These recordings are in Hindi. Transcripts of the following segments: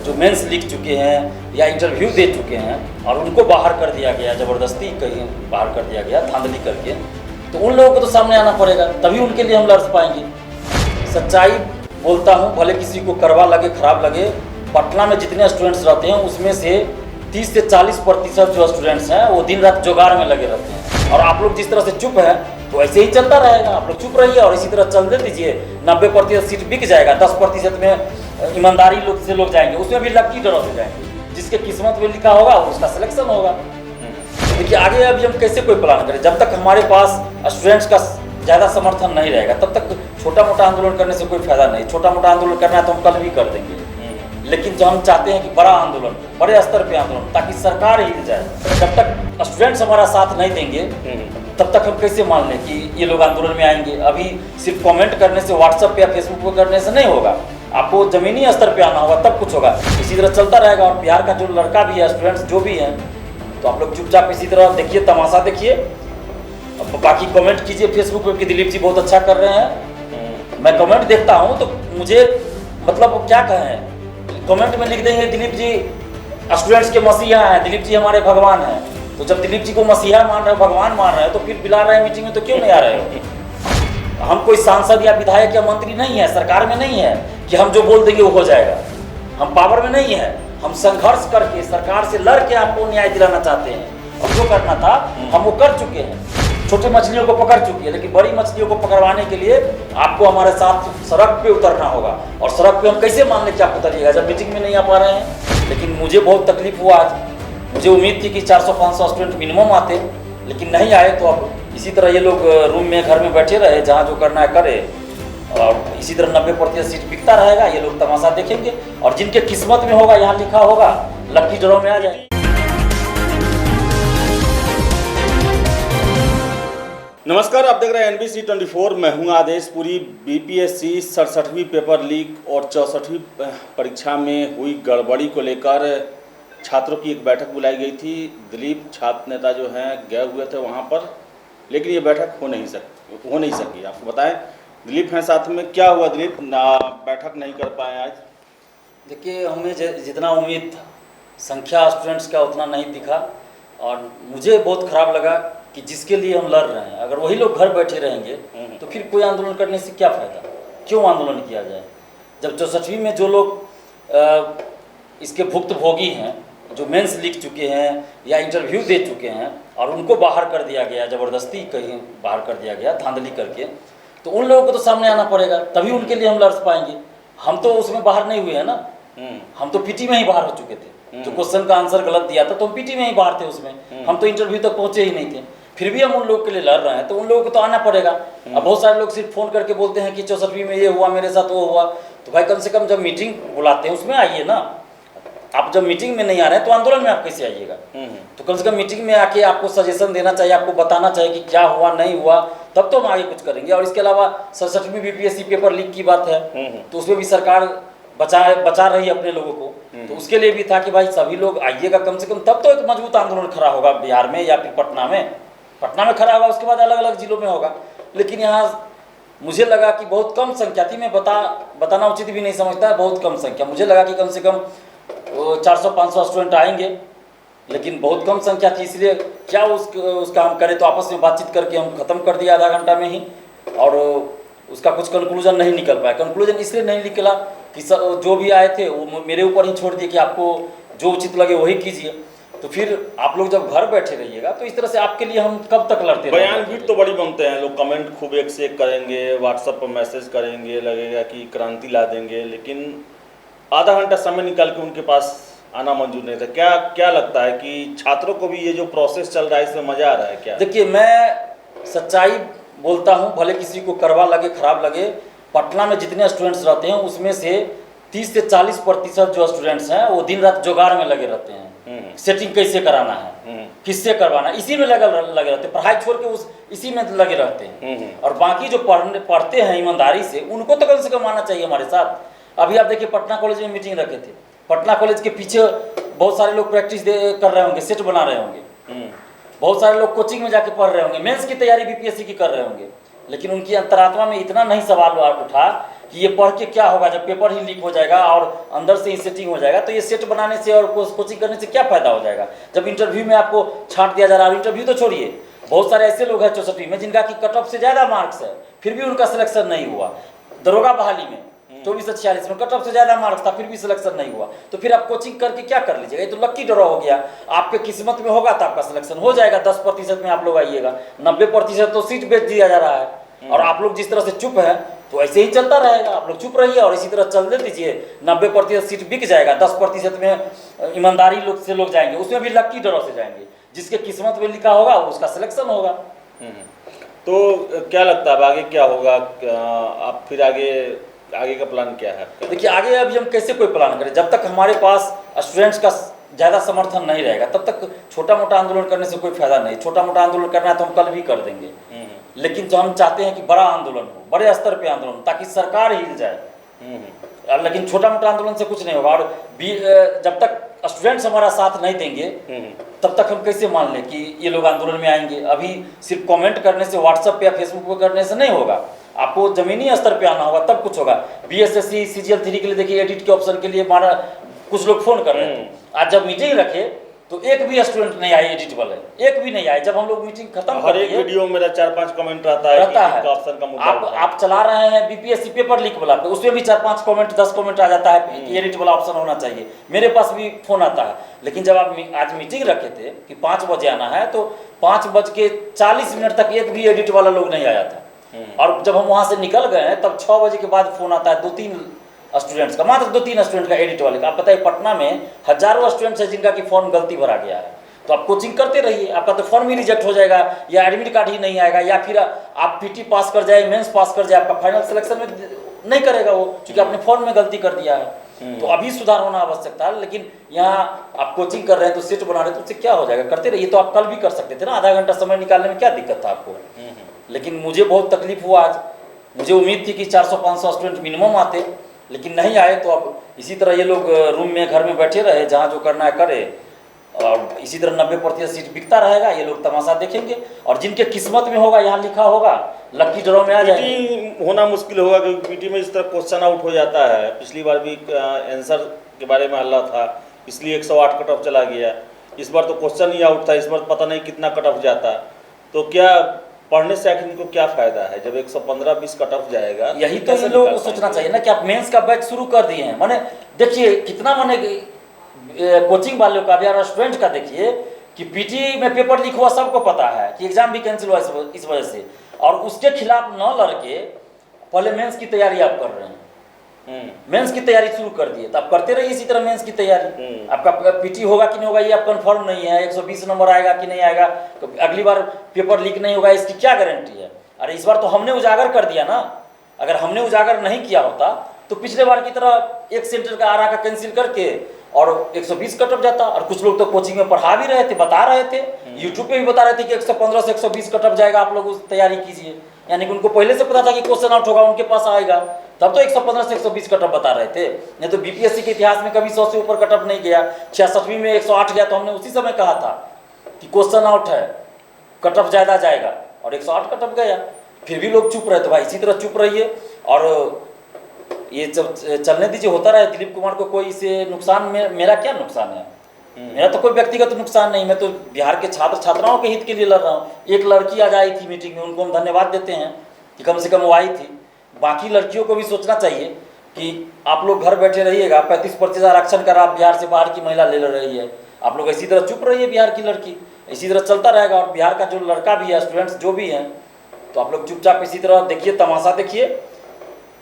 जो मेंस लिख चुके हैं या इंटरव्यू दे चुके हैं और उनको बाहर कर दिया गया, ज़बरदस्ती कहीं बाहर कर दिया गया धांधली करके, तो उन लोगों को तो सामने आना पड़ेगा, तभी उनके लिए हम लड़ पाएंगे। सच्चाई बोलता हूँ, भले किसी को कड़वा लगे, खराब लगे। पटना में जितने स्टूडेंट्स रहते हैं उसमें से 30 से 40% जो स्टूडेंट्स हैं वो दिन रात जुगाड़ में लगे रहते हैं। और आप लोग जिस तरह से चुप है तो ऐसे ही चलता रहेगा। आप लोग चुप रहिए और इसी तरह चलने दीजिए। 90% सीट बिक जाएगा, 10% में ईमानदारी लोग से लोग जाएंगे, उसमें भी लकी ड्रॉ से जाएंगे। जिसके किस्मत में लिखा होगा उसका सिलेक्शन होगा। देखिए आगे अभी हम कैसे कोई प्लान करें, जब तक हमारे पास स्टूडेंट्स का ज़्यादा समर्थन नहीं रहेगा तब तक छोटा मोटा आंदोलन करने से कोई फायदा नहीं। छोटा मोटा आंदोलन करना है तो हम कल भी कर देंगे, लेकिन जो हम चाहते हैं कि बड़ा आंदोलन, बड़े स्तर पे आंदोलन, ताकि सरकार हिल जाए। जब तक स्टूडेंट्स हमारा साथ नहीं देंगे तब तक हम कैसे मान लें कि ये लोग आंदोलन में आएंगे। अभी सिर्फ कमेंट करने से, व्हाट्सएप पे या फेसबुक पे करने से नहीं होगा, आपको ज़मीनी स्तर पे आना होगा, तब कुछ होगा। इसी तरह चलता रहेगा। और बिहार का जो लड़का भी है, स्टूडेंट्स जो भी हैं, तो आप लोग चुपचाप इसी तरह देखिए, तमाशा देखिए, बाकी कमेंट कीजिए फेसबुक पे कि दिलीप जी बहुत अच्छा कर रहे हैं। मैं कमेंट देखता हूँ तो मुझे मतलब क्या कहें, कमेंट में लिख देंगे दिलीप जी स्टूडेंट्स के मसीहा हैं, दिलीप जी हमारे भगवान हैं। तो जब दिलीप जी को मसीहा मान रहे हो, भगवान मान रहे हो, तो फिर बुला रहे हैं मीटिंग में, तो क्यों नहीं आ रहे हो? हम कोई सांसद या विधायक या मंत्री नहीं है, सरकार में नहीं है कि हम जो बोल देंगे वो हो जाएगा। हम पावर में नहीं है, हम संघर्ष करके सरकार से लड़ के आपको न्याय दिलाना चाहते हैं। और जो करना था हम वो कर चुके हैं। छोटी मछलियों को पकड़ चुकी है, लेकिन बड़ी मछलियों को पकड़वाने के लिए आपको हमारे साथ सड़क पे उतरना होगा। और सड़क पे हम कैसे मान लें कि आप उतरिएगा जब मीटिंग में नहीं आ पा रहे हैं? लेकिन मुझे बहुत तकलीफ हुआ आज। मुझे उम्मीद थी कि 400-500 स्टूडेंट मिनिमम आते, लेकिन नहीं आए। तो अब इसी तरह ये लोग रूम में, घर में बैठे रहे, जहाँ जो करना है करे, और इसी तरह 90% सीट बिकता रहेगा। ये लोग तमाशा देखेंगे और जिनके किस्मत में होगा, यहाँ लिखा होगा, लकी ड्रॉ में आ जाए। नमस्कार, आप देख रहे हैं NBC 24। मैं हूं आदेश पुरी। BPSC 67वीं पेपर लीक और 64वीं परीक्षा में हुई गड़बड़ी को लेकर छात्रों की एक बैठक बुलाई गई थी। दिलीप छात्र नेता जो हैं गए हुए थे वहां पर, लेकिन ये बैठक हो नहीं सकी। आपको बताएं, दिलीप हैं साथ में। क्या हुआ दिलीप, बैठक नहीं कर पाए आज? देखिए, हमें जितना उम्मीद संख्या स्टूडेंट्स का उतना नहीं दिखा। और मुझे बहुत ख़राब लगा कि जिसके लिए हम लड़ रहे हैं, अगर वही लोग घर बैठे रहेंगे तो फिर कोई आंदोलन करने से क्या फ़ायदा? क्यों आंदोलन किया जाए? जब 64वीं में जो लोग इसके भुक्तभोगी हैं, जो मेंस लिख चुके हैं या इंटरव्यू दे चुके हैं और उनको बाहर कर दिया गया, ज़बरदस्ती कहीं बाहर कर दिया गया धांधली करके, तो उन लोगों को तो सामने आना पड़ेगा, तभी उनके लिए हम लड़ पाएंगे। हम तो उसमें बाहर नहीं हुए हैं ना, हम तो पीटी में ही बाहर हो चुके थे। जो क्वेश्चन का आंसर गलत दिया था तो हम पीटी में ही बाहर थे उसमें, हम तो इंटरव्यू तक पहुंचे ही नहीं थे। फिर भी हम उन लोगों के लिए लड़ रहे हैं, तो उन लोगों को तो आना पड़ेगा। अब बहुत सारे लोग सिर्फ फ़ोन करके बोलते हैं कि 64वीं में ये हुआ, मेरे साथ वो हुआ। तो भाई कम से कम जब मीटिंग बुलाते हैं उसमें आइए ना। आप जब मीटिंग में नहीं आ रहे हैं तो आंदोलन में आप कैसे आइएगा? तो कम से कम मीटिंग में आके आपको सजेशन देना चाहिए, आपको बताना चाहिए कि क्या हुआ, नहीं हुआ, तब तो हम आगे कुछ करेंगे। और इसके अलावा 67वीं BPSC पेपर लीक की बात है, तो उसमें भी सरकार बचा रही है अपने लोगों को। तो उसके लिए भी था कि भाई सभी लोग आइएगा कम से कम, तब तो एक मजबूत आंदोलन खड़ा होगा बिहार में या फिर पटना में खड़ा होगा, उसके बाद अलग अलग जिलों में होगा। लेकिन यहाँ मुझे लगा कि बहुत कम संख्या थी। मैं बताना उचित भी नहीं समझता, बहुत कम संख्या। मुझे लगा कि कम से कम 400-500 स्टूडेंट आएंगे, लेकिन बहुत कम संख्या थी। इसलिए क्या उसका हम करें, तो आपस में बातचीत करके हम ख़त्म कर दिया आधा घंटा में ही। और उसका कुछ कंक्लूजन नहीं निकल पाया। कंक्लूजन इसलिए नहीं निकला कि जो भी आए थे वो मेरे ऊपर ही छोड़ दिए कि आपको जो उचित लगे वही कीजिए। तो फिर आप लोग जब घर बैठे रहिएगा तो इस तरह से आपके लिए हम कब तक लड़ते रहेंगे? बयान भी तो बड़ी बनते हैं, लोग कमेंट खूब एक से एक करेंगे, व्हाट्सएप पर मैसेज करेंगे, लगेगा कि क्रांति ला देंगे, लेकिन आधा घंटा समय निकाल के उनके पास आना मंजूर नहीं था। क्या लगता है कि छात्रों को भी ये जो प्रोसेस चल रहा है इसमें मजा आ रहा है क्या? देखिए, मैं सच्चाई बोलता हूँ, भले किसी को कड़वा लगे, खराब लगे। पटना में जितने स्टूडेंट्स रहते हैं उसमें से 30 से 40% जो स्टूडेंट्स हैं वो दिन रात जुगाड़ में लगे रहते हैं। सेटिंग कैसे कराना है, किससे करवाना है, इसी में लगे रहते हैं। पढ़ाई छोड़ के इसी में लगे रहते हैं। और बाकी जो पढ़ते हैं ईमानदारी से, उनको तो कम से कम आना चाहिए हमारे साथ। अभी आप देखिए, पटना कॉलेज में मीटिंग रखे थे। पटना कॉलेज के पीछे बहुत सारे लोग प्रैक्टिस कर रहे होंगे, सेट बना रहे होंगे। बहुत सारे लोग कोचिंग में जाके पढ़ रहे होंगे, मेंस की तैयारी BPSC की कर रहे होंगे। लेकिन उनकी अंतरात्मा में इतना नहीं सवाल उठा कि ये पढ़ के क्या होगा जब पेपर ही लीक हो जाएगा और अंदर से ही सेटिंग हो जाएगा, तो ये सेट बनाने से और कोचिंग करने से क्या फायदा हो जाएगा जब इंटरव्यू में आपको छांट दिया जा रहा है। इंटरव्यू तो छोड़िए, बहुत सारे ऐसे लोग हैं 64वीं में जिनका कि कट ऑफ से ज़्यादा मार्क्स है, फिर भी उनका सिलेक्शन नहीं हुआ। दरोगा बहाली में 2446 में कट ऑफ से ज़्यादा मार्क्स था, फिर भी सिलेक्शन नहीं हुआ। तो फिर आप कोचिंग करके क्या कर लीजिएगा? ये तो लक्की ड्रॉ हो गया। आपके किस्मत में होगा तो आपका सिलेक्शन हो जाएगा, 10% में आप लोग आइएगा, 90% तो सीट बेच दिया जा रहा है। और आप लोग जिस तरह से चुप है तो ऐसे ही चलता रहेगा। आप लोग चुप रहिए और इसी तरह चलने दीजिए, 90% सीट बिक जाएगा, 10% में ईमानदारी लोग से लोग जाएंगे, उसमें भी लक्की ड्रॉ से जाएंगे। जिसके किस्मत में लिखा होगा उसका सिलेक्शन होगा। तो क्या लगता है अब आगे क्या होगा? आप फिर आगे का प्लान क्या है? देखिए आगे अभी हम कैसे कोई प्लान करें, जब तक हमारे पास स्टूडेंट्स का ज़्यादा समर्थन नहीं रहेगा तब तक छोटा मोटा आंदोलन करने से कोई फायदा नहीं। छोटा मोटा आंदोलन करना है तो हम कल भी कर देंगे, लेकिन जो हम चाहते हैं कि बड़ा आंदोलन हो, बड़े स्तर पे आंदोलन, ताकि सरकार हिल जाए। लेकिन छोटा मोटा आंदोलन से कुछ नहीं होगा। और जब तक स्टूडेंट्स हमारा साथ नहीं देंगे तब तक हम कैसे मान लें कि ये लोग आंदोलन में आएंगे? अभी सिर्फ कमेंट करने से, व्हाट्सएप पे या फेसबुक पे करने से नहीं होगा, आपको जमीनी स्तर पे आना होगा तब कुछ होगा। BSSC CGL 3 के लिए देखिए एडिट के ऑप्शन के लिए हमारा कुछ लोग फोन कर रहे थे। आज जब मीटिंग रखे तो एक भी स्टूडेंट नहीं आए एडिट वाले, एक भी नहीं आए। जब हम लोग मीटिंग खत्म हर एक वीडियो में मेरा 4-5 कमेंट रहता है कि ऑप्शन का मुद्दा आप चला रहे हैं BPSC पेपर लीक वाला पे, उसमें भी 4-5 कमेंट 10 कमेंट आ जाता है कि एडिट वाला ऑप्शन होना चाहिए। मेरे पास भी फोन आता है। लेकिन जब आप आज मीटिंग रखे थे कि 5 बजे आना है तो 5:40 तक एक भी एडिट वाला लोग नहीं आया था। और जब हम वहाँ से निकल गए हैं तब 6 बजे के बाद फोन आता है 2-3 स्टूडेंट्स का, मात्र 2-3 स्टूडेंट का एडिट वाले का। आप बताइए पटना में हजारों स्टूडेंट्स हैं जिनका कि फॉर्म गलती भरा गया है। तो आप कोचिंग करते रहिए, आपका तो फॉर्म ही रिजेक्ट हो जाएगा या एडमिट कार्ड ही नहीं आएगा, या फिर आप PT पास कर जाए, मेंस पास कर जाए, आपका फाइनल सिलेक्शन में नहीं करेगा वो, क्योंकि आपने फॉर्म में गलती कर दिया है। तो अभी सुधार होना आवश्यकता है। लेकिन यहाँ आप कोचिंग कर रहे हैं तो सेट बना रहे हैं तो उससे क्या हो जाएगा? करते रहिए। तो आप कल भी कर सकते थे ना, आधा घंटा समय निकालने में क्या दिक्कत था आपको? लेकिन मुझे बहुत तकलीफ हुआ आज। मुझे उम्मीद थी कि 400-500 स्टूडेंट मिनिमम आते, लेकिन नहीं आए। तो अब इसी तरह ये लोग रूम में घर में बैठे रहे, जहाँ जो करना है करे, और इसी तरह 90% सीट बिकता रहेगा। ये लोग तमाशा देखेंगे और जिनके किस्मत में होगा, यहाँ लिखा होगा, लक्की ड्रॉ में आ जाएगा। होना मुश्किल होगा क्योंकि PT में इस तरह क्वेश्चन आउट हो जाता है। पिछली बार भी आंसर के बारे में हल्ला था, इसलिए 108 कट ऑफ चला गया। इस बार तो क्वेश्चन ही आउट था, इस बार पता नहीं कितना कट ऑफ जाता। तो क्या पढ़ने से आखिर इनको क्या फायदा है जब 115-20 कट ऑफ जाएगा? यही तो इन लोगों को सोचना चाहिए ना कि आप मेंस का बैच शुरू कर दिए हैं। माने देखिए कितना, माने कोचिंग वालों का भी और स्टूडेंट का देखिए कि PT में पेपर लीक हुआ, सबको पता है कि एग्जाम भी कैंसिल हुआ इस वजह से, और उसके खिलाफ न लड़के पहले मेंस की तैयारी आप कर रहे हैं। मेंस की तैयारी शुरू कर दिए, तो आप करते रहिए इसी तरह मेंस की तैयारी। आपका PT होगा कि नहीं होगा ये आप कंफर्म नहीं है, 120 नंबर आएगा कि नहीं आएगा, तो अगली बार पेपर लीक नहीं होगा इसकी क्या गारंटी है? अरे इस बार तो हमने उजागर कर दिया ना। अगर हमने उजागर नहीं किया होता तो पिछले बार की तरह एक सेंटर का आरा का कैंसिल करके और 120 कट ऑफ जाता। और कुछ लोग तो कोचिंग में पढ़ा भी रहे थे, बता रहे थे, यूट्यूब पे भी बता रहे थे कि 115 से 120 कट ऑफ जाएगा, आप लोग उस तैयारी कीजिए। यानी कि उनको पहले से पता था कि क्वेश्चन आउट होगा, उनके पास आएगा, तब तो 115 से 120 कट ऑफ बता रहे थे। नहीं तो BPSC के इतिहास में कभी 100 से ऊपर कट ऑफ नहीं गया। 66वीं में 108 गया तो हमने उसी समय कहा था कि क्वेश्चन आउट है, कट ऑफ ज़्यादा जाएगा, और 108 कट ऑफ गया। फिर भी लोग चुप रहे। तो भाई इसी तरह चुप रहिए और ये जब चलने दीजिए, होता रहे। दिलीप कुमार को कोई से नुकसान में, मेरा क्या नुकसान है? मेरा तो कोई व्यक्तिगत नुकसान नहीं। मैं तो बिहार के छात्र छात्राओं के हित के लिए लड़ रहा हूँ। एक लड़की आज आई थी मीटिंग में, उनको हम धन्यवाद देते हैं कि कम से कम वो आई थी। बाकी लड़कियों को भी सोचना चाहिए कि आप लोग घर बैठे रहिएगा, 35% आरक्षण का आप बिहार से बाहर की महिला ले रही है। आप लोग इसी तरह चुप रहिए, बिहार की लड़की इसी तरह चलता रहेगा। और बिहार का जो लड़का भी है, स्टूडेंट्स जो भी हैं, तो आप लोग चुपचाप इसी तरह देखिए, तमाशा देखिए।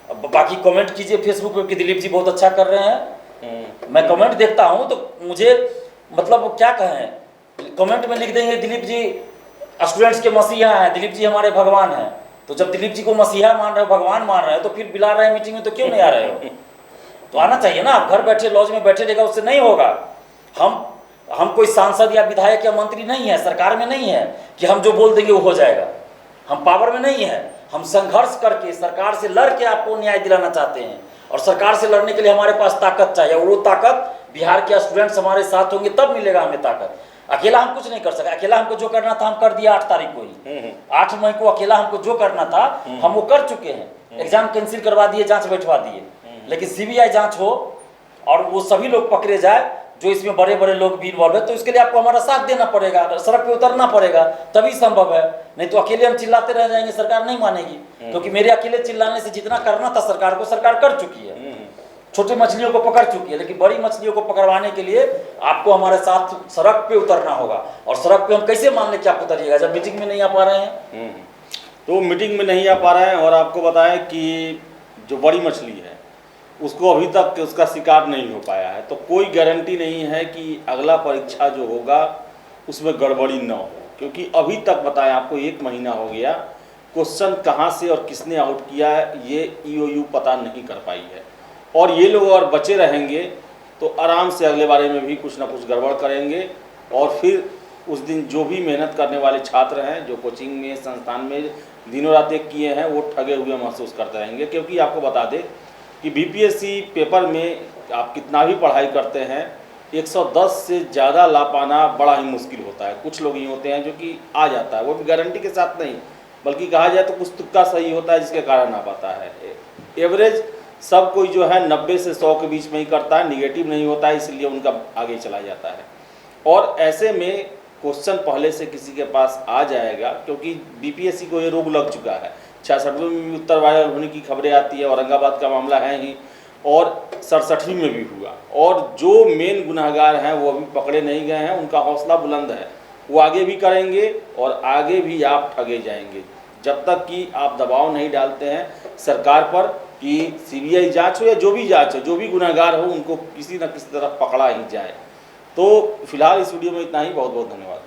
बाकी कमेंट कीजिए फेसबुक पे कि दिलीप जी बहुत अच्छा कर रहे हैं। मैं कमेंट देखता हूँ तो मुझे मतलब क्या कहें, कमेंट में लिख देंगे दिलीप जी स्टूडेंट्स के मसीहा हैं, दिलीप जी हमारे भगवान हैं। तो जब दिलीप जी को मसीहा मान रहे हो, भगवान मान रहे हो, तो फिर बुला रहे हैं मीटिंग में, तो क्यों नहीं आ रहे हो? तो आना चाहिए ना। आप घर बैठे लॉज में बैठे रहेगा, उससे नहीं होगा। हम कोई सांसद या विधायक या मंत्री नहीं है, सरकार में नहीं है कि हम जो बोल देंगे वो हो जाएगा। हम पावर में नहीं है। हम संघर्ष करके सरकार से लड़ के आपको न्याय दिलाना चाहते हैं, और सरकार से लड़ने के लिए हमारे पास ताकत चाहिए, और वो ताकत बिहार के स्टूडेंट्स हमारे साथ होंगे तब मिलेगा हमें ताकत। अकेला हम कुछ नहीं कर सका। अकेला हमको जो करना था हम कर दिया 8 तारीख को ही। 8 मई को अकेला हमको जो करना था हम वो कर चुके हैं। एग्जाम कैंसिल करवा दिए, जांच बैठवा दिए, लेकिन सीबीआई जांच हो और वो सभी लोग पकड़े जाए जो इसमें बड़े बड़े लोग भी इन्वॉल्व है, तो इसके लिए आपको हमारा साथ देना पड़ेगा, सड़क पे उतरना पड़ेगा, तभी संभव है। नहीं तो अकेले हम चिल्लाते रह जाएंगे, सरकार नहीं मानेगी। क्योंकि मेरे अकेले चिल्लाने से जितना करना था सरकार को, सरकार कर चुकी है। छोटी मछलियों को पकड़ चुकी है, लेकिन बड़ी मछलियों को पकड़वाने के लिए आपको हमारे साथ सड़क पे उतरना होगा। और सड़क पे हम कैसे मान लें कि आप उतरिएगा जब मीटिंग में नहीं आ पा रहे हैं? तो मीटिंग में नहीं आ पा रहे हैं। और आपको बताएं कि जो बड़ी मछली है उसको अभी तक उसका शिकार नहीं हो पाया है, तो कोई गारंटी नहीं है कि अगला परीक्षा जो होगा उसमें गड़बड़ी न हो। क्योंकि अभी तक बताएं आपको 1 महीना हो गया, क्वेश्चन कहाँ से और किसने आउट किया है ये ईओयू पता नहीं कर पाई है। और ये लोग और बचे रहेंगे तो आराम से अगले बारे में भी कुछ ना कुछ गड़बड़ करेंगे। और फिर उस दिन जो भी मेहनत करने वाले छात्र हैं, जो कोचिंग में संस्थान में दिनों रात एक किए हैं, वो ठगे हुए महसूस करते रहेंगे। क्योंकि आपको बता दें कि बीपीएससी पेपर में आप कितना भी पढ़ाई करते हैं 110 से ज़्यादा ला पाना बड़ा ही मुश्किल होता है। कुछ लोग ही होते हैं जो कि आ जाता है, वो भी गारंटी के साथ नहीं, बल्कि कहा जाए तो कुछ तुक्का सही होता है जिसके कारण आ पाता है। एवरेज सब कोई जो है 90 से 100 के बीच में ही करता है, निगेटिव नहीं होता है, इसलिए उनका आगे चला जाता है। और ऐसे में क्वेश्चन पहले से किसी के पास आ जाएगा, क्योंकि बीपीएससी को ये रोग लग चुका है। 66वें में भी उत्तर वायरल होने की खबरें आती है, औरंगाबाद का मामला है ही, और 67वीं में भी हुआ। और जो मेन गुनहगार हैं वो अभी पकड़े नहीं गए हैं, उनका हौसला बुलंद है, वो आगे भी करेंगे और आगे भी आप ठगे जाएंगे जब तक कि आप दबाव नहीं डालते हैं सरकार पर कि सीबीआई जांच हो या जो भी जांच हो, जो भी गुनहगार हो उनको किसी न किसी तरह पकड़ा ही जाए। तो फिलहाल इस वीडियो में इतना ही। बहुत बहुत धन्यवाद।